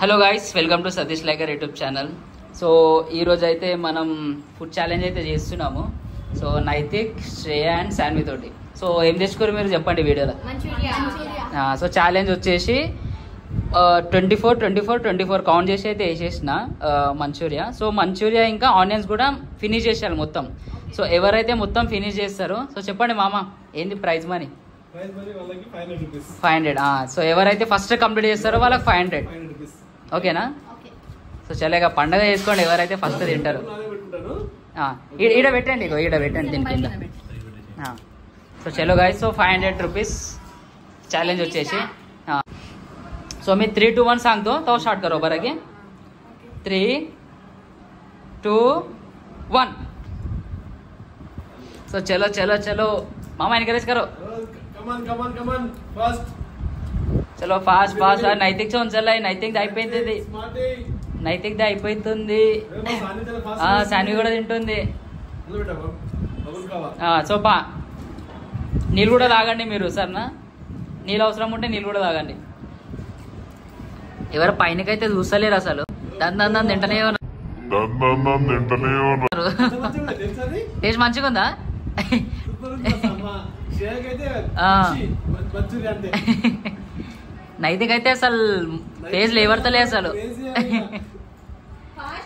Hello guys, welcome to Satish liker YouTube channel. So ఈరోజు అయితే మనం ఫుడ్ ఛాలెంజ్ అయితే చేస్తున్నాము. సో నైతిక్, శ్రేయ అండ్ శాన్వి తోటి. సో ఏం తెచ్చుకోరు మీరు చెప్పండి వీడియోలో. సో ఛాలెంజ్ వచ్చేసి 24 కౌంట్ చేసి అయితే వేసేసిన మంచూరియా. సో మంచూరియా ఇంకా ఆనియన్స్ కూడా ఫినిష్ చేసేయాలి మొత్తం. సో ఎవరైతే మొత్తం ఫినిష్ చేస్తారో, సో చెప్పండి మామ ఏంది ప్రైజ్ మనీ? 500. సో ఎవరైతే ఫస్ట్ కంప్లీట్ చేస్తారో వాళ్ళకి 500. ఓకేనా? సో చల్లగా పండగ చేసుకోండి ఎవరైతే ఫస్ట్ తింటారు. ఈడ పెట్టండి, ఈడ పెట్టండి దీని కింద. సో చలో గాయస్, సో 500 रुपीस चैलेंज వచ్చేసి. సో मी 3 2 1 सांगतो तो स्टार्ट करो बरं की 3 2 1. సో చలో చలో చలో మామ ఎన్కరేజ్ करो. Come on fast. చలో ఫాస్ట్ ఫాస్ట్. నైతిక్ ఉంచాలి. నైతిక్ అయిపోయింది, నైతిక్ అయిపోతుంది. శాన్వి కూడా తింటుంది. సో పా నీళ్ళు కూడా తాగండి మీరు సరేనా. నీళ్ళు అవసరం ఉంటే నీళ్ళు కూడా తాగండి. ఎవరు పైనకైతే చూస్తలేరు అసలు. దాన్ని తింటనే ఉన్నారు. టేస్ట్ మంచిగా ఉందా? నైతిక్ అయితే అసలు ఫేస్ లేవర్తలే అసలు.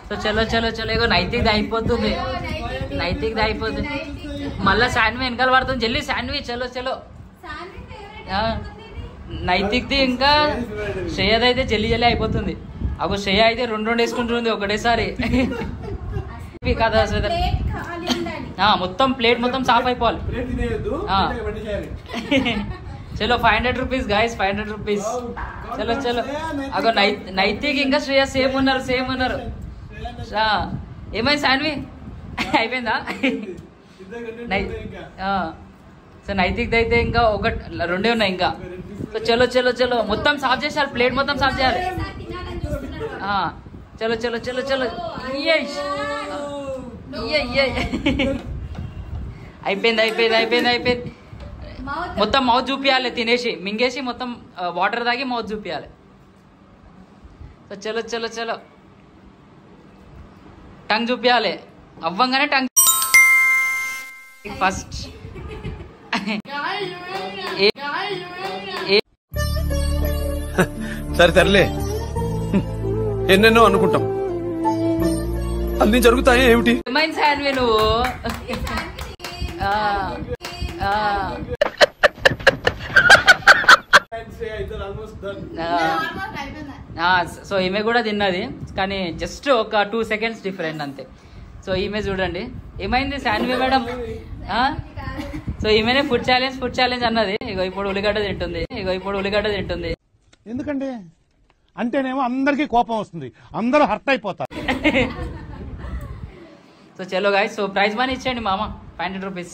సో చలో చలో చలో ఇగో నైతిక్ అయిపోతుంది, నైతిక్ అయిపోతుంది. మళ్ళా శాన్వి వెనకాల పడుతుంది. జల్లి శాన్వి చలో చలో. నైతిక్ది ఇంకా శ్రేయది అయితే జల్లి జల్లి అయిపోతుంది. అగో శ్రేయ అయితే రెండు వేసుకుంటుంది ఒకటేసారి కదా. మొత్తం ప్లేట్ మొత్తం సాఫ్ అయిపోవాలి. చలో 500 रुपीस गाइस, 500 रुपीस. చలో చలో. అగో నైతిక్ ఇంకా శ్రేయ సేమ్ ఉన్నారు. ఏమైంది శాన్వి అయిపోయిందా? సో నైతిక్ అయితే ఇంకా రెండే ఉన్నాయి ఇంకా. సో చలో చలో చలో మొత్తం సాఫ్ చేసేయాలి, ప్లేట్ మొత్తం సాఫ్ చేయాలి. చలో చలో చలో చలో. అయిపోయింది. మొత్తం మౌత్ చూపియాలి, తినేసి మింగేసి మొత్తం వాటర్ తాగి మౌత్ చూపియాలి. సో చలో చలో చలో. టంగ్ చూపియాలి, అవ్వంగానే టంగ్ ఫస్ట్. సరేలే, ఎన్నెన్నో అనుకుంటాం, అన్ని జరుగుతాయి. ఏమిటి ఏమైంది శాన్వి నువ్వు? సో ఈమె కూడా తిన్నది కానీ జస్ట్ ఒక 2 seconds డిఫరెంట్ అంతే. సో ఈమె చూడండి ఏమైంది శాన్వి మేడం. సో ఈమెనే ఫుడ్ ఛాలెంజ్ అన్నది. ఇగో ఇప్పుడు ఉల్లిగడ్డ తింటుంది. ఎందుకంటే అంటేనేమో అందరికీ కోపం వస్తుంది, అందరూ హర్ట్ అయిపోతారు. సో చలో గాయస్, సో ప్రైజ్ మనీ ఇచ్చేయండి మామ 500 rupees.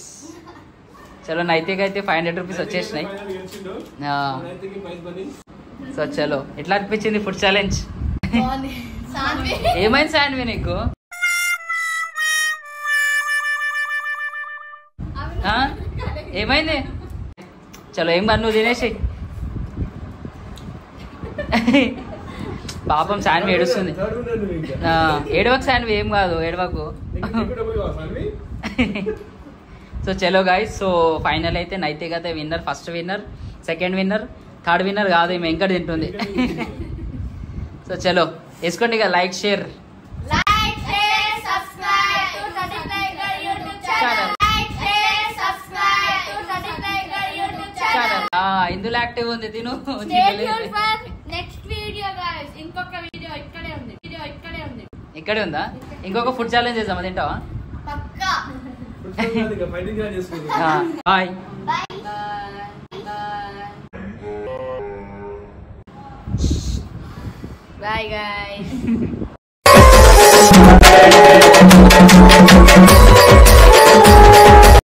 చలో నైతిక్ అయితే 500 rupees వచ్చేసినాయి. సో చలో ఎట్లా అనిపించింది ఫుడ్ ఛాలెంజ్? ఏమైంది శాన్వి నీకు? ఏమైంది? చలో ఏం కాదు, నువ్వు తినేసి. పాపం శాన్వి ఏడుస్తుంది. ఏడవకు శాన్వి, ఏం కాదు ఏడవకు. సో చలో గాయస్, సో ఫైనల్ అయితే నైతిక్ అయితే winner, first winner, second winner, third winner కాదు ఈమె ఇంకా తింటుంది. సో చలో వేసుకోండి ఇక లైక్ షేర్ ఇందులో యాక్టివ్ ఉంది తిను. ఇక్కడే ఉందా? ఇంకొక ఫుడ్ ఛాలెంజ్ చేద్దాం, తింటావా? బాయ్. Bye guys.